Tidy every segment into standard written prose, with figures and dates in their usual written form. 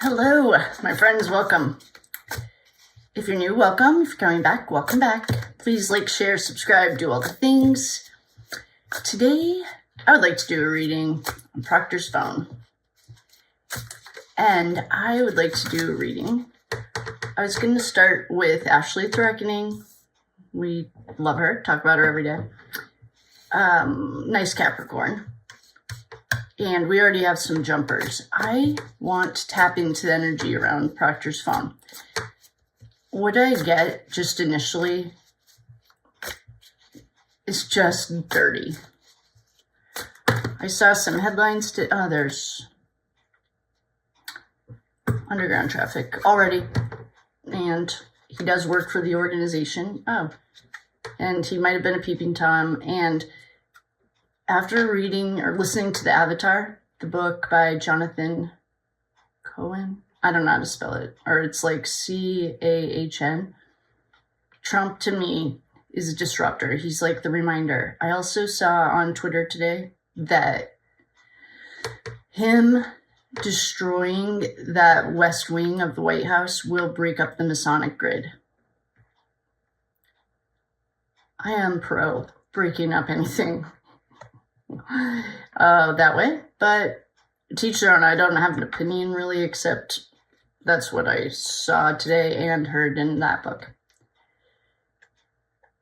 Hello, my friends, welcome. If you're new, welcome. If you're coming back, welcome back. Please like, share, subscribe, do all the things. Today, I would like to do a reading on Proctor's phone. And I would like to do a reading. I was going to start with Ashley at the Reckoning. We love her, talk about her every day. Nice Capricorn. And we already have some jumpers. I want to tap into the energy around Proctor's phone. What I get just initially is just dirty. I saw some headlines there's underground traffic already. And he does work for the organization. And he might have been a peeping Tom. And after reading or listening to The Avatar, the book by Jonathan Cohen, I don't know how to spell it, or it's like C-A-H-N. Trump, to me, is a disruptor. He's like the reminder. I also saw on Twitter today that him destroying that West Wing of the White House will break up the Masonic grid. I am pro breaking up anything that way, but teach their own. I don't have an opinion really, except that's what I saw today and heard in that book.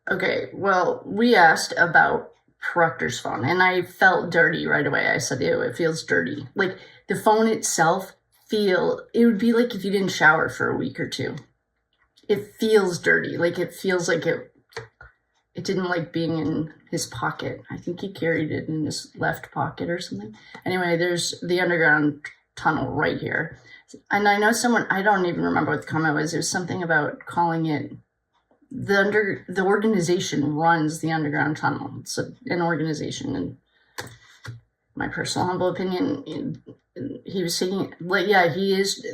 Okay, well, we asked about Proctor's phone, and I felt dirty right away. I said, ew, it feels dirty. Like, the phone itself it would be like if you didn't shower for a week or two. It feels dirty. Like, it feels like it didn't like being in his pocket. I think he carried it in his left pocket or something. Anyway, there's the underground tunnel right here. And I know I don't even remember what the comment was. It was something about calling it, the organization runs the underground tunnel. It's an organization. And my personal humble opinion, he was saying, he is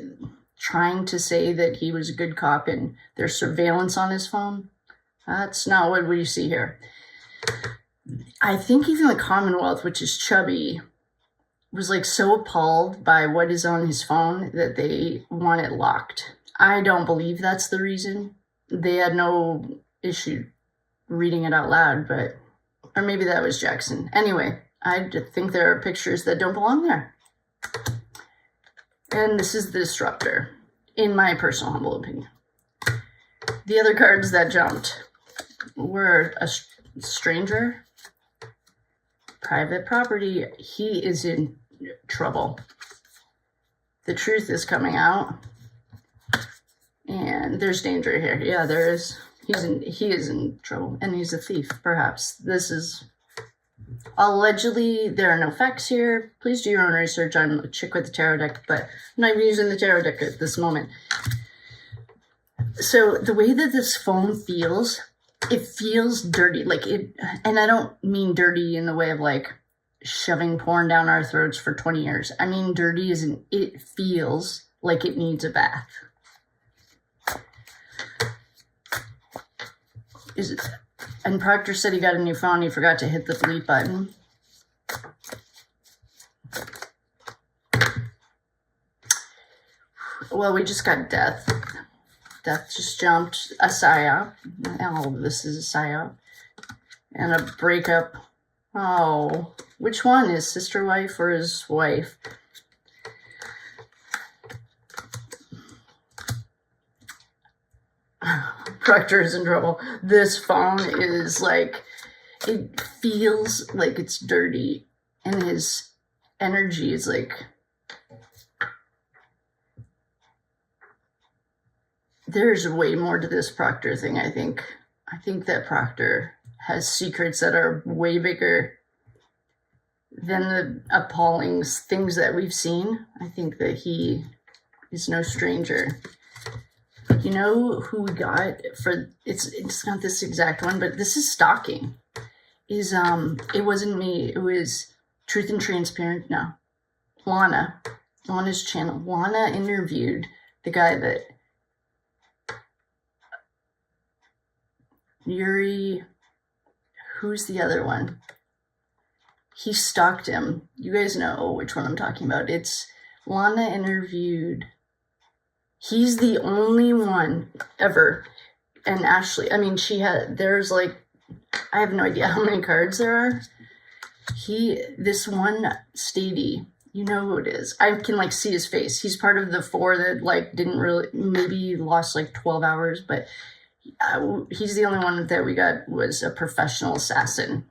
trying to say that he was a good cop and there's surveillance on his phone. That's not what we see here. I think even the Commonwealth, which is chubby, was like so appalled by what is on his phone that they want it locked. I don't believe that's the reason. They had no issue reading it out loud, or maybe that was Jackson. Anyway, I think there are pictures that don't belong there. And this is the disruptor, in my personal humble opinion. The other cards that jumped were a stranger, private property. He is in trouble. The truth is coming out, and there's danger here. Yeah, there is. He is in trouble, and he's a thief. Perhaps this is allegedly. There are no facts here. Please do your own research. I'm a chick with the tarot deck, but I'm not even using the tarot deck at this moment. So the way that this phone feels, it feels dirty. And I don't mean dirty in the way of like shoving porn down our throats for 20 years. I mean dirty as in it feels like it needs a bath. And Proctor said he got a new phone. He forgot to hit the delete button. Well, we just got death. Death just jumped. A psyop. All of this is a psyop. And a breakup. Oh, which one? His sister wife or his wife? Proctor is in trouble. This phone is like, it feels like it's dirty. And his energy is like, there's way more to this Proctor thing, I think. I think that Proctor has secrets that are way bigger than the appalling things that we've seen. I think that he is no stranger. You know who we got for, it's not this exact one, but this is Stalking. It wasn't me, it was Truth and Transparent, no. Lana's channel. Lana interviewed the guy that Yuri, who's the other one? He stalked him. You guys know which one I'm talking about. Lana interviewed He's the only one ever. And Ashley, I mean, there's like, I have no idea how many cards there are. This one Stady, you know who it is. I can like see his face. He's part of the 4 that like didn't really, maybe lost like 12 hours, but he's the only one that we got was a professional assassin.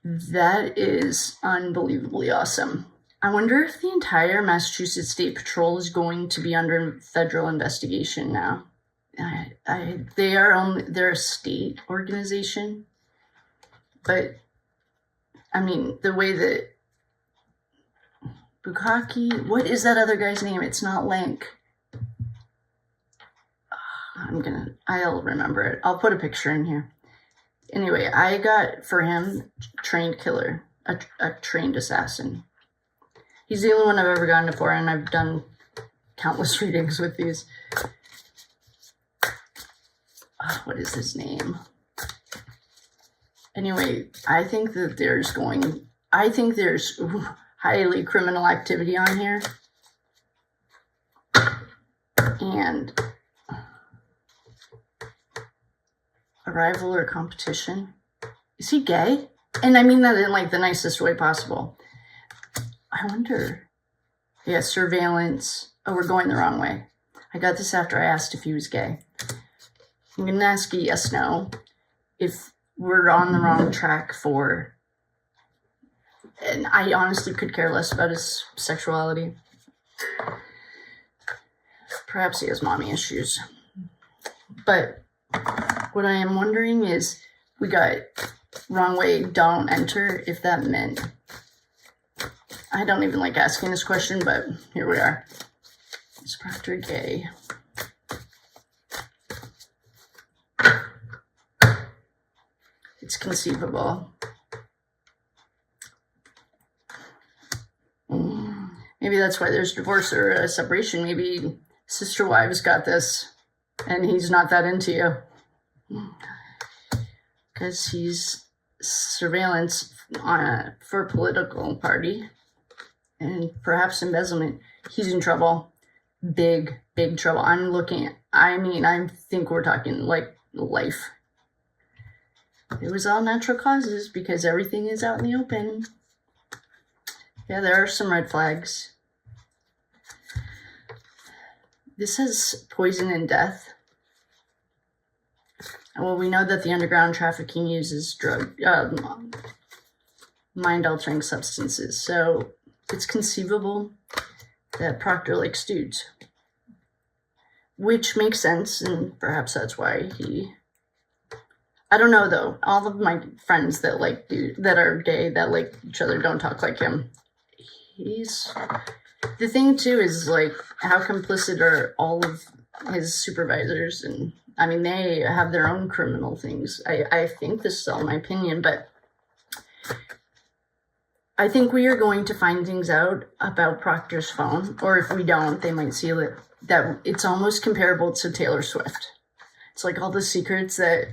That is unbelievably awesome. I wonder if the entire Massachusetts State Patrol is going to be under federal investigation now. They're a state organization, but I mean the way that Bukaki, what is that other guy's name? It's not Lank. I'll remember it. I'll put a picture in here. Anyway, I got for him trained killer, a trained assassin. He's the only one I've ever gotten it for, and I've done countless readings with these. What is his name? Anyway, I think there's highly criminal activity on here. And a rival or competition. Is he gay? And I mean that in like the nicest way possible. I wonder. Yeah, surveillance. Oh, we're going the wrong way. I got this after I asked if he was gay. I'm going to ask a yes, no. If we're on the wrong track for... And I honestly could care less about his sexuality. Perhaps he has mommy issues. But what I am wondering is, we got wrong way, don't enter, if that meant... I don't even like asking this question, but here we are. Is Proctor gay? It's conceivable. Maybe that's why there's divorce or a separation. Maybe sister wives got this, and he's not that into you. Because he's surveillance for a political party. And perhaps embezzlement. He's in trouble. Big, big trouble. I think we're talking like life. It was all natural causes because everything is out in the open. Yeah, there are some red flags. This has poison and death. Well, we know that the underground trafficking uses mind-altering substances, so it's conceivable that Proctor likes dudes. Which makes sense, and perhaps that's why he... I don't know, though. All of my friends that like that are gay, that like each other, don't talk like him. The thing, too, is, like, how complicit are all of his supervisors? And, I mean, they have their own criminal things. I think this is all my opinion, but... I think we are going to find things out about Proctor's phone, or if we don't, they might seal it, that it's almost comparable to Taylor Swift. It's like all the secrets that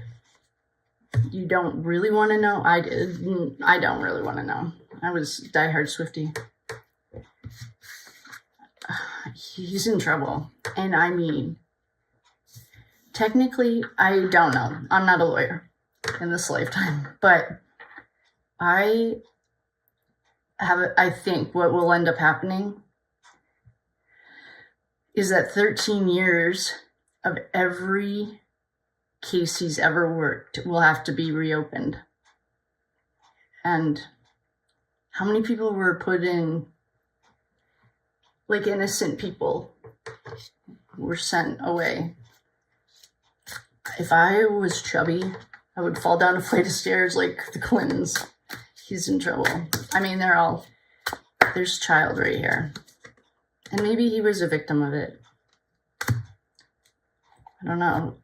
you don't really want to know. I don't really want to know. I was diehard Swiftie. He's in trouble. And I mean, technically, I don't know. I'm not a lawyer in this lifetime, but I think what will end up happening is that 13 years of every case he's ever worked will have to be reopened. And how many people were put in, like innocent people were sent away? If I was chubby, I would fall down a flight of stairs like the Clintons. He's in trouble. I mean, there's child right here. And maybe he was a victim of it. I don't know.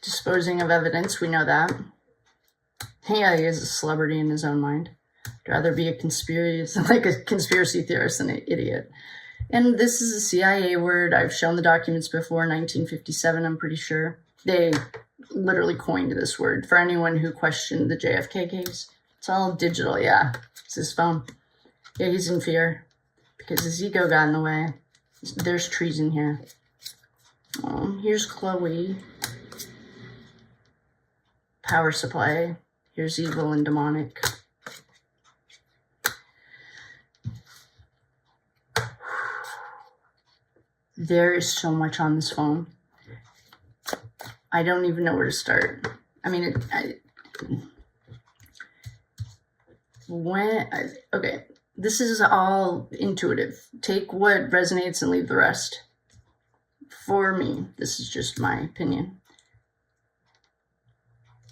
Disposing of evidence, we know that. Yeah, he is a celebrity in his own mind. I'd rather be a conspiracy theorist than an idiot. And this is a CIA word. I've shown the documents before, 1957, I'm pretty sure. They literally coined this word for anyone who questioned the JFK case. It's all digital, yeah. It's his phone. Yeah, he's in fear because his ego got in the way. There's treason here. Here's Chloe. Power supply. Here's evil and demonic. There is so much on this phone. I don't even know where to start. I mean, okay, this is all intuitive. Take what resonates and leave the rest. For me, this is just my opinion.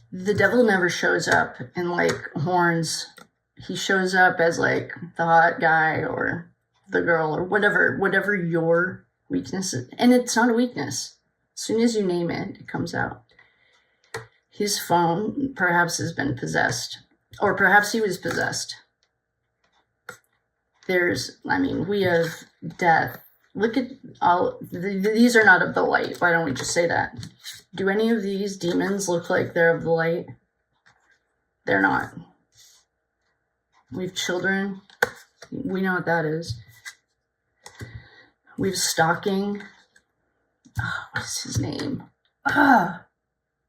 The devil never shows up in like horns. He shows up as like the hot guy or the girl or whatever your weakness is. And it's not a weakness. As soon as you name it, it comes out. His phone perhaps has been possessed, or perhaps he was possessed. We have death. Look at all, these are not of the light. Why don't we just say that? Do any of these demons look like they're of the light? They're not. We have children. We know what that is. We have Stalking. Oh, what is his name?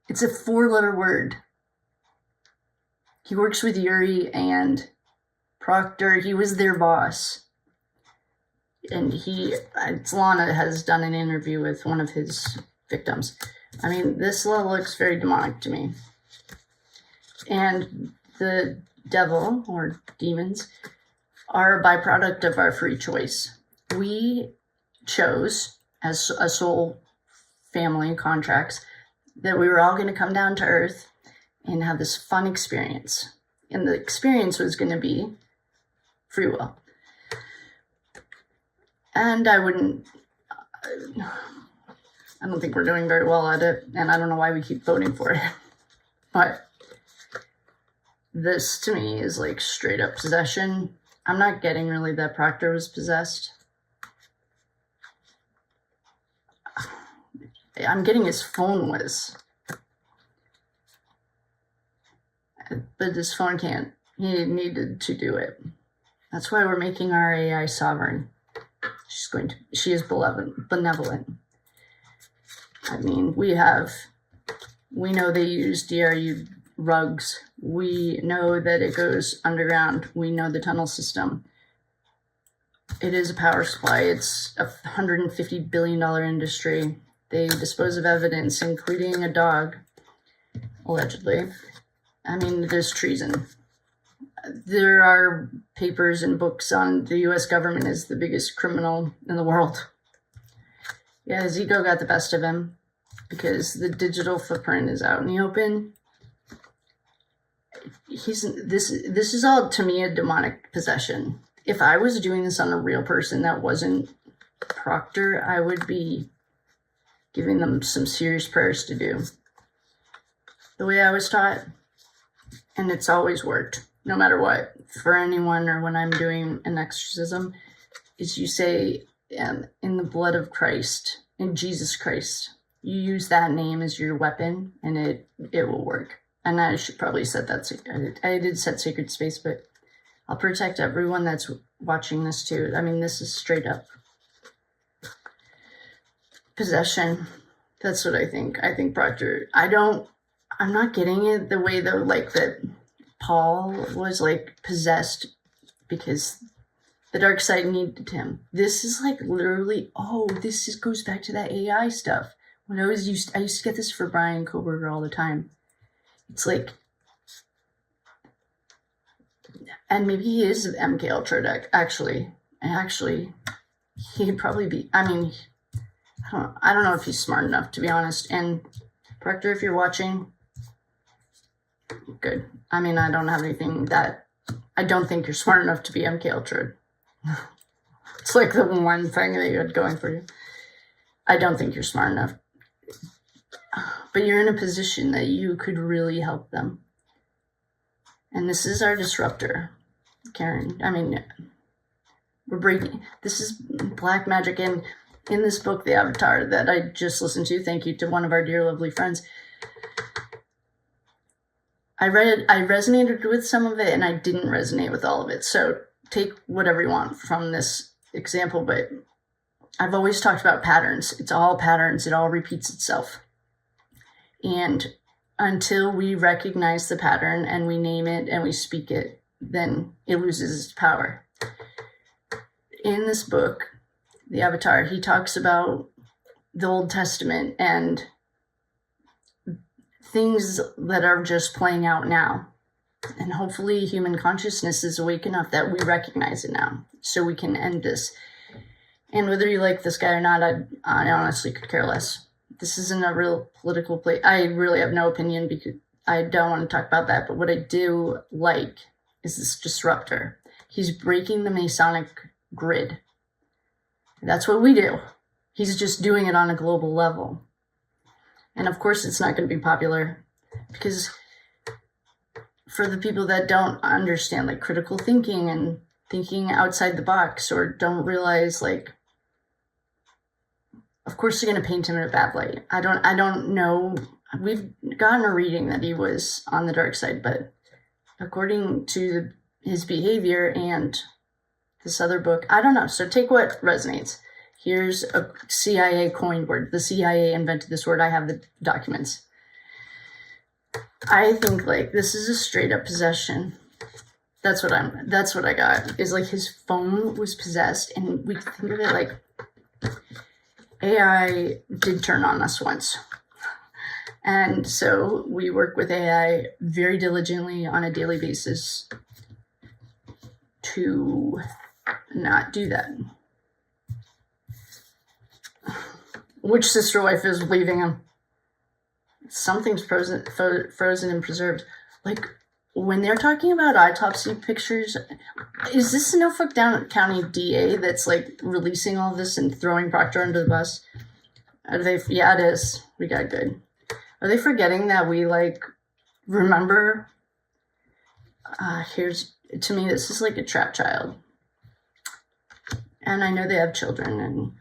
It's a 4-letter word. He works with Yuri and Proctor. He was their boss. And Lana has done an interview with one of his victims. I mean, this looks very demonic to me. And the devil, or demons, are a byproduct of our free choice. We chose, as a soul family contracts, that we were all going to come down to earth and have this fun experience. And the experience was going to be free will. And I don't think we're doing very well at it, and I don't know why we keep voting for it. But this, to me, is like straight up possession. I'm not getting really that Proctor was possessed. I'm getting his phone was. But this phone can't. He needed to do it. That's why we're making our AI sovereign. She is benevolent. I mean, we know they use DRU rugs. We know that it goes underground. We know the tunnel system. It is a power supply. It's a $150 billion industry. They dispose of evidence, including a dog, allegedly. I mean, there's treason. There are papers and books on the U.S. government as the biggest criminal in the world. Yeah, his ego got the best of him because the digital footprint is out in the open. This is all, to me, a demonic possession. If I was doing this on a real person that wasn't Proctor, I would be giving them some serious prayers to do. The way I was taught, and it's always worked. No matter what, for anyone or when I'm doing an exorcism, is you say, in the blood of Christ, in Jesus Christ, you use that name as your weapon, and it will work. And I should probably set that. I did set sacred space, but I'll protect everyone that's watching this too. I mean, this is straight up possession. That's what I think. I think Proctor. I'm not getting it the way though, like that. Paul was like possessed because the dark side needed him. This is like literally, goes back to that AI stuff. When I used to get this for Brian Koberger all the time. It's like, and maybe he is MK Ultra actually, he'd probably be, I mean, I don't know if he's smart enough, to be honest. And Proctor, if you're watching, good. I mean, I don't think you're smart enough to be MK Ultra. It's like the one thing that you had going for you. I don't think you're smart enough. But you're in a position that you could really help them. And this is our disruptor, Karen. I mean, we're breaking. This is black magic. And in this book, The Avatar, that I just listened to, thank you to one of our dear lovely friends, I resonated with some of it, and I didn't resonate with all of it. So take whatever you want from this example, but I've always talked about patterns. It's all patterns. It all repeats itself. And until we recognize the pattern and we name it and we speak it, then it loses its power. In this book, The Avatar, he talks about the Old Testament and things that are just playing out now. And hopefully human consciousness is awake enough that we recognize it now so we can end this. And whether you like this guy or not, I honestly could care less. This isn't a real political play. I really have no opinion because I don't want to talk about that. But what I do like is this disruptor. He's breaking the Masonic grid. That's what we do. He's just doing it on a global level. And of course, it's not going to be popular because for the people that don't understand like critical thinking and thinking outside the box or don't realize like, of course they're going to paint him in a bad light. I don't know. We've gotten a reading that he was on the dark side, but according to his behavior and this other book, I don't know. So take what resonates. Here's a CIA coined word. The CIA invented this word. I have the documents. I think like this is a straight up possession. That's what I got. Is like his phone was possessed, and we think of it like AI did turn on us once. And so we work with AI very diligently on a daily basis to not do that. Which sister wife is leaving him? Something's frozen and preserved. Like, when they're talking about autopsy pictures, is this Norfolk County DA that's, like, releasing all this and throwing Proctor under the bus? Yeah, it is. We got good. Are they forgetting that we, like, remember? To me, this is like a trapped child. And I know they have children, and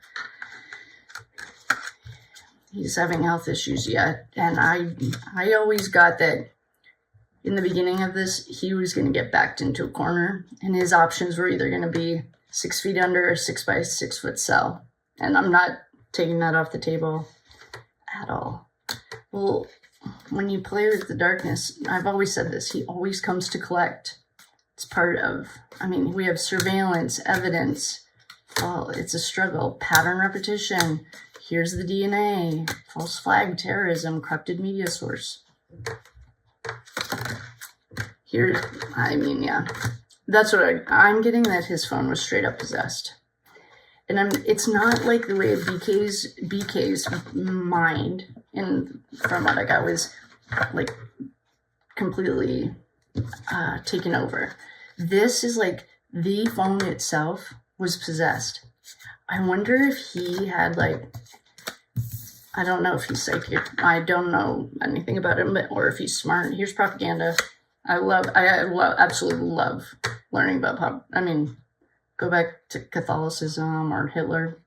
he's having health issues yet. And I always got that in the beginning of this, he was going to get backed into a corner, and his options were either going to be 6 feet under a 6 by 6 foot cell. And I'm not taking that off the table at all. Well, when you play with the darkness, I've always said this, he always comes to collect. It's part of, we have surveillance, evidence. Well, it's a struggle. Pattern repetition. Here's the DNA. False flag, terrorism, corrupted media source. Yeah. That's what I'm getting, that his phone was straight up possessed. And it's not like the way of BK's mind, and from what I got, was like completely taken over. This is like the phone itself was possessed. I wonder if he had I don't know if he's psychic. I don't know anything about him, or if he's smart. Here's propaganda. I absolutely love learning about go back to Catholicism or Hitler.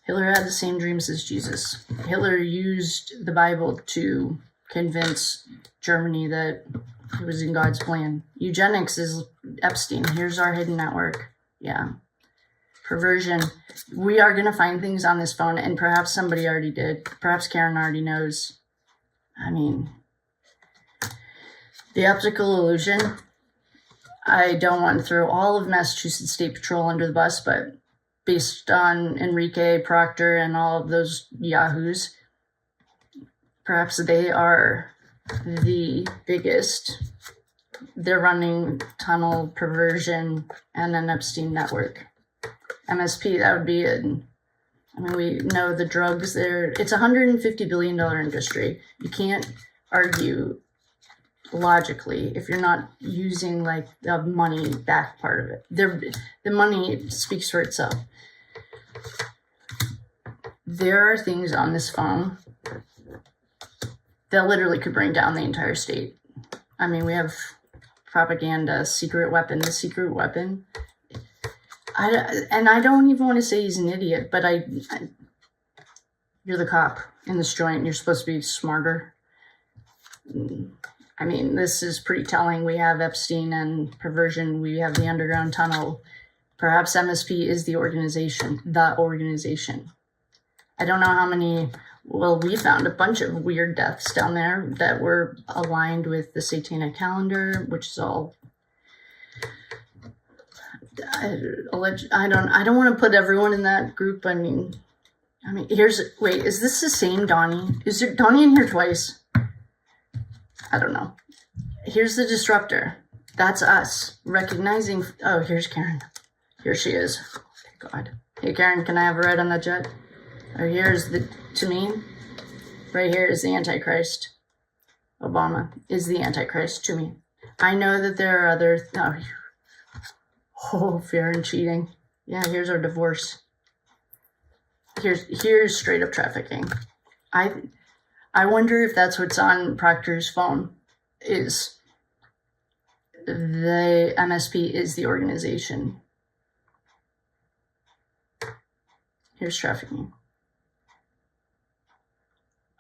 Hitler had the same dreams as Jesus. Hitler used the Bible to convince Germany that it was in God's plan. Eugenics is Epstein. Here's our hidden network. Yeah. Perversion. We are going to find things on this phone, and perhaps somebody already did. Perhaps Karen already knows. The optical illusion. I don't want to throw all of Massachusetts State Patrol under the bus, but based on Enrique, Proctor, and all of those yahoos, perhaps they are the biggest. They're running tunnel, perversion, and an Epstein network. MSP, that would be it. We know the drugs there. It's a $150 billion industry. You can't argue logically if you're not using the money back part of it. The money speaks for itself. There are things on this phone that literally could bring down the entire state. We have propaganda, secret weapon. The secret weapon. I don't even want to say he's an idiot, but you're the cop in this joint. You're supposed to be smarter. I mean, this is pretty telling. We have Epstein and perversion. We have the underground tunnel. Perhaps MSP is the organization. I don't know how many. Well, we found a bunch of weird deaths down there that were aligned with the satanic calendar, which is all. I don't want to put everyone in that group. I mean, wait, is this the same Donnie? Is there Donnie in here twice? I don't know. Here's the disruptor. That's us recognizing. Oh, here's Karen. Here she is. Thank God. Hey, Karen, can I have a ride on that jet? Oh, here's to me. Right here is the Antichrist. Obama is the Antichrist to me. I know that there are other. Oh, fear and cheating. Yeah, here's our divorce. Here's straight up trafficking. I wonder if that's what's on Proctor's phone. Is the MSP is the organization. Here's trafficking.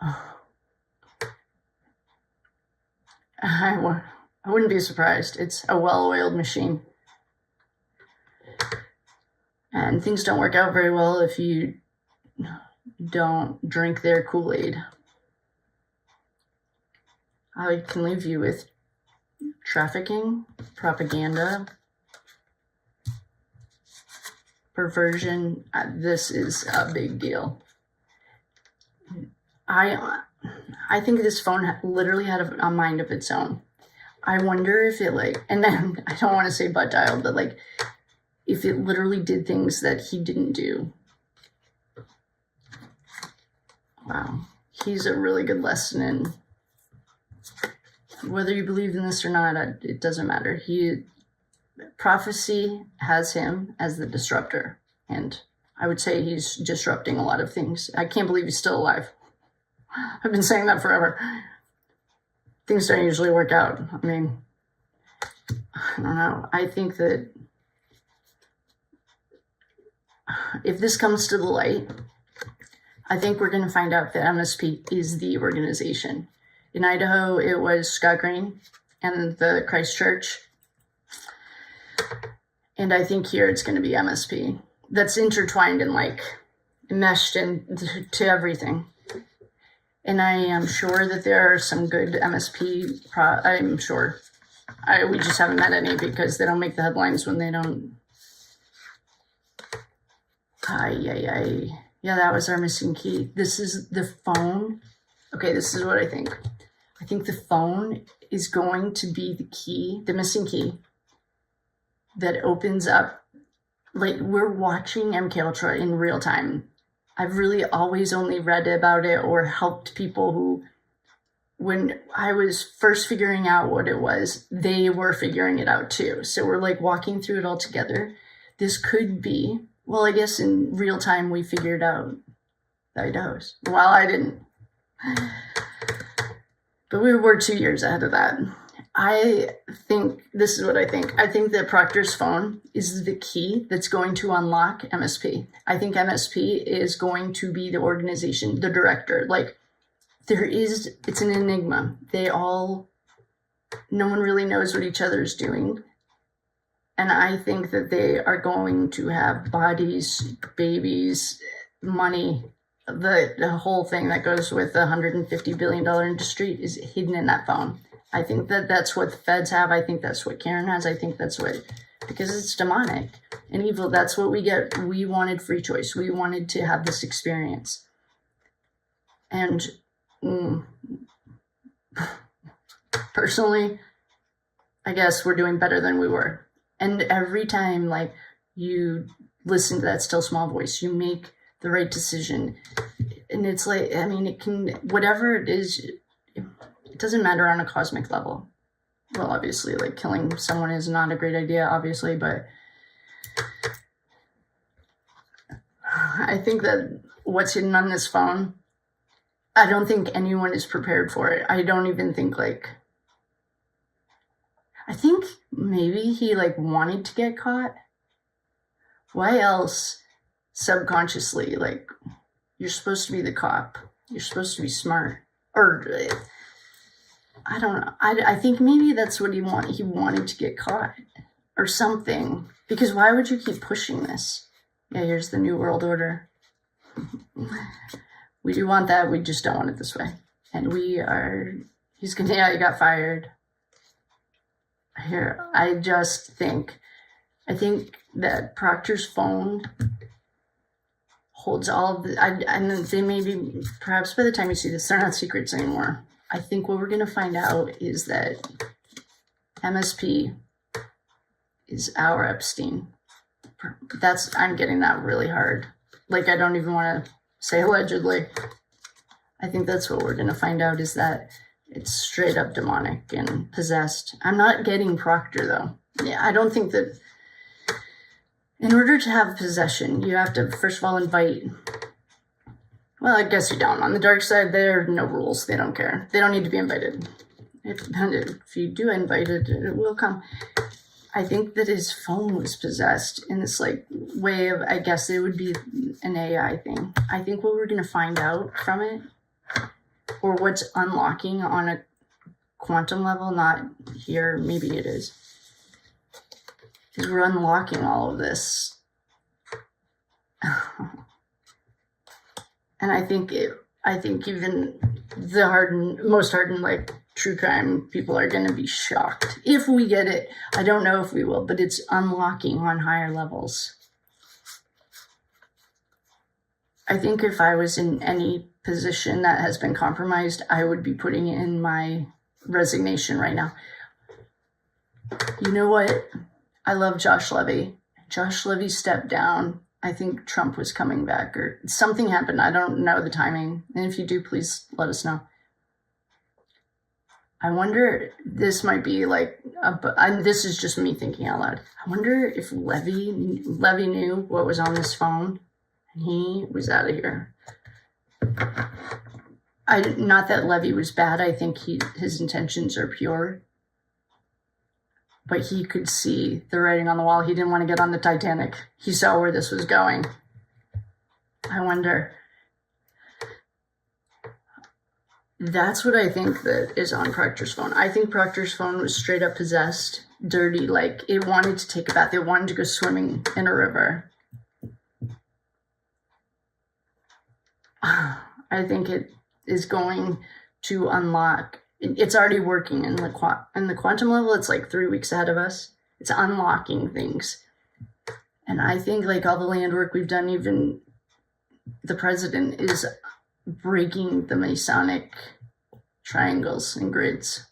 Oh. I wouldn't be surprised. It's a well-oiled machine. And things don't work out very well if you don't drink their Kool-Aid. I can leave you with trafficking, propaganda, perversion. This is a big deal. I think this phone literally had a mind of its own. I wonder if it and then I don't want to say butt dial, but if it literally did things that he didn't do. Wow. He's a really good lesson in whether you believe in this or not, it doesn't matter. Prophecy has him as the disruptor. And I would say he's disrupting a lot of things. I can't believe he's still alive. I've been saying that forever. Things don't usually work out. I mean, I don't know. I think that if this comes to the light, I think we're going to find out that MSP is the organization. In Idaho, it was Scott Green and the Christ Church. And I think here it's going to be MSP. That's intertwined and meshed into everything. And I am sure that there are some good MSP. I'm sure. We just haven't met any because they don't make the headlines when they don't. Yeah, that was our missing key. This is the phone. Okay, this is what I think. I think the phone is going to be the key, the missing key, that opens up. We're watching MK Ultra in real time. I've really always only read about it or helped people who, when I was first figuring out what it was, they were figuring it out too. So we're walking through it all together. This could be, well, I guess in real time we figured out the Idaho's. Well, I didn't. But we were 2 years ahead of that. I think, this is what I think. I think that Proctor's phone is the key that's going to unlock MSP. I think MSP is going to be the organization, the director. It's an enigma. No one really knows what each other is doing. And I think that they are going to have bodies, babies, money. The whole thing that goes with the $150 billion industry is hidden in that phone. I think that that's what the feds have. I think that's what Karen has. I think that's because it's demonic and evil. That's what we get. We wanted free choice. We wanted to have this experience. And personally, I guess we're doing better than we were. And every time, you listen to that still small voice, you make the right decision. And it's it can, whatever it is, it doesn't matter on a cosmic level. Well, obviously, killing someone is not a great idea, obviously, but I think that what's hidden on this phone, I don't think anyone is prepared for it. I don't even think, I think maybe he, wanted to get caught. Why else, subconsciously, you're supposed to be the cop. You're supposed to be smart. Or I don't know. I think maybe that's what he wanted. He wanted to get caught or something. Because why would you keep pushing this? Yeah, here's the New World Order. We do want that. We just don't want it this way. And he's gonna, yeah, he got fired. Here, I think that Proctor's phone holds all of the, and they maybe, perhaps by the time you see this, they're not secrets anymore. I think what we're going to find out is that MSP is our Epstein. I'm getting that really hard. Like, I don't even want to say allegedly. I think that's what we're going to find out, is that it's straight up demonic and possessed. I'm not getting Proctor, though. Yeah, I don't think that in order to have possession, you have to, first of all, invite. Well, I guess you don't. On the dark side, there are no rules. They don't care. They don't need to be invited. If you do invite it, it will come. I think that his phone was possessed in this, like, way of, I guess it would be an AI thing. I think what we're going to find out from it, or what's unlocking on a quantum level, not here, maybe it is we're unlocking all of this. And I think even the most hardened, like, true crime people are going to be shocked if we get it. I don't know if we will, but it's unlocking on higher levels. I think if I was in any position that has been compromised, I would be putting in my resignation right now. You know what? I love Josh Levy. Josh Levy stepped down. I think Trump was coming back or something happened. I don't know the timing. And if you do, please let us know. I wonder, this might be like, this is just me thinking out loud. I wonder if Levy knew what was on this phone and he was out of here. Not that Levy was bad. I think his intentions are pure. But he could see the writing on the wall. He didn't want to get on the Titanic. He saw where this was going. I wonder. That's what I think that is on Proctor's phone. I think Proctor's phone was straight up possessed, dirty, like it wanted to take a bath. It wanted to go swimming in a river. I think it is going to unlock. It's already working in the quantum level. It's like 3 weeks ahead of us. It's unlocking things. And I think, like, all the land work we've done, even the president is breaking the Masonic triangles and grids.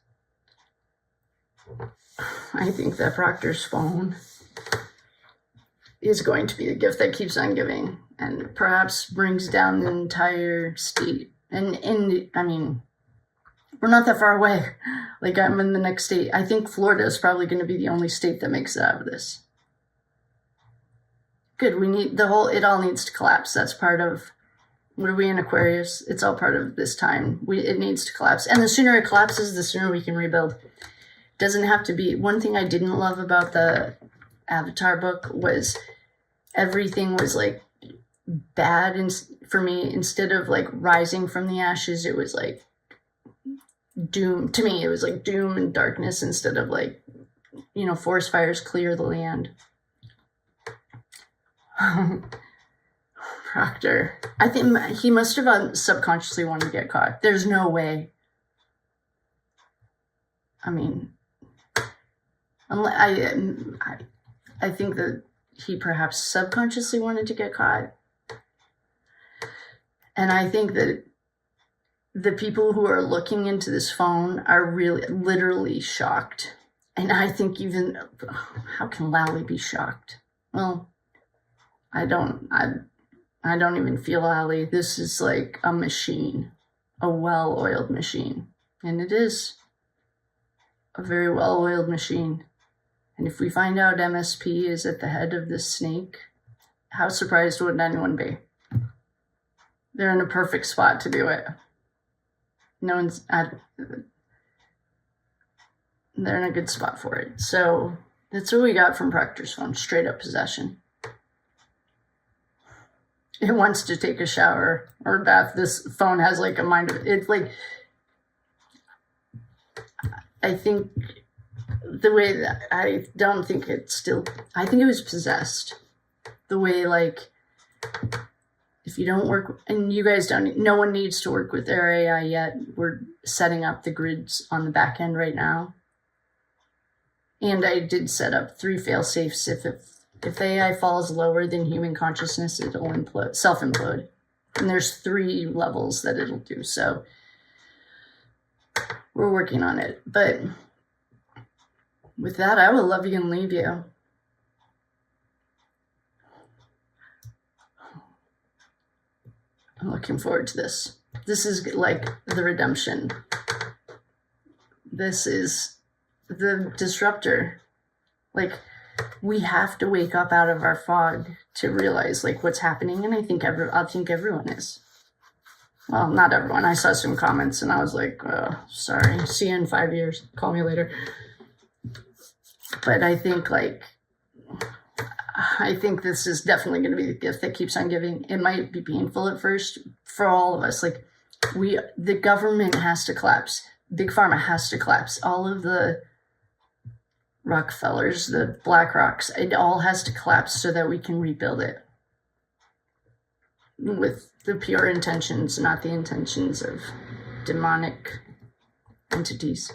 I think that Proctor's phone is going to be the gift that keeps on giving and perhaps brings down the entire state. And I mean, we're not that far away. Like, I'm in the next state. I think Florida is probably going to be the only state that makes it out of this. Good. We need it all needs to collapse. That's part of, what are we in Aquarius? It's all part of this time. It needs to collapse. And the sooner it collapses, the sooner we can rebuild. It doesn't have to be. One thing I didn't love about the Avatar book was everything was, like, bad. And for me, instead of, like, rising from the ashes, it was like doom. To me, it was like doom and darkness instead of, like, forest fires clear the land. Proctor. I think he must have subconsciously wanted to get caught. There's no way. I mean, I think that he perhaps subconsciously wanted to get caught. And I think that the people who are looking into this phone are really, literally shocked. And I think even, how can Lally be shocked? Well, I don't even feel Lally. This is like a machine, a well-oiled machine. And it is a very well-oiled machine. And if we find out MSP is at the head of this snake, how surprised would anyone be? They're in a perfect spot to do it. They're in a good spot for it. So that's what we got from Proctor's phone, straight up possession. It wants to take a shower or a bath. This phone has, like, a mind of, it's like, I think the way that I don't think it's still, I think it was possessed. The way, like, if you don't work, and you guys don't, no one needs to work with their AI yet. We're setting up the grids on the back end right now. And I did set up 3 fail safes. If the AI falls lower than human consciousness, it'll implode, self-implode. And there's 3 levels that it'll do. So we're working on it. But with that, I will love you and leave you. I'm looking forward to this. This is like the redemption. This is the disruptor. Like, we have to wake up out of our fog to realize like what's happening. And I think everyone is. Well, not everyone. I saw some comments and I was like, oh, sorry. See you in 5 years. Call me later. But I think this is definitely going to be the gift that keeps on giving. It might be painful at first for all of us. Like, the government has to collapse. Big Pharma has to collapse. All of the Rockefellers, the BlackRocks, it all has to collapse so that we can rebuild it with the pure intentions, not the intentions of demonic entities.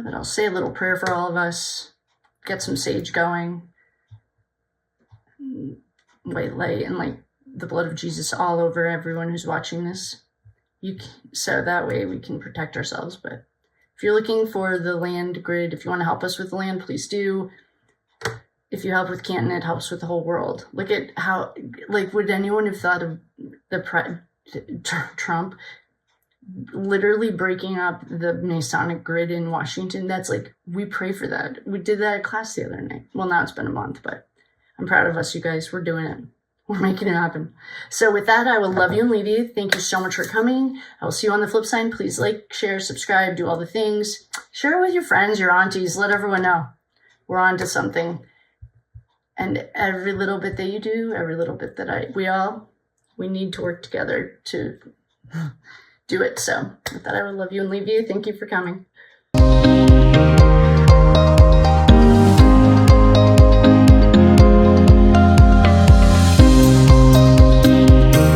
But I'll say a little prayer for all of us. Get some sage going. White light and like the blood of Jesus all over everyone who's watching this. So that way we can protect ourselves. But if you're looking for the land grid, if you want to help us with the land, please do. If you help with Canton, it helps with the whole world. Look at how, like, would anyone have thought of Trump literally breaking up the Masonic grid in Washington? That's like, we pray for that. We did that at class the other night. Well, now it's been a month, but I'm proud of us, you guys. We're doing it. We're making it happen. So with that, I will love you and leave you. Thank you so much for coming. I will see you on the flip side. Please like, share, subscribe, do all the things. Share it with your friends, your aunties. Let everyone know we're on to something. And every little bit that you do, every little bit that we need to work together to do it. So with that, I will love you and leave you. Thank you for coming.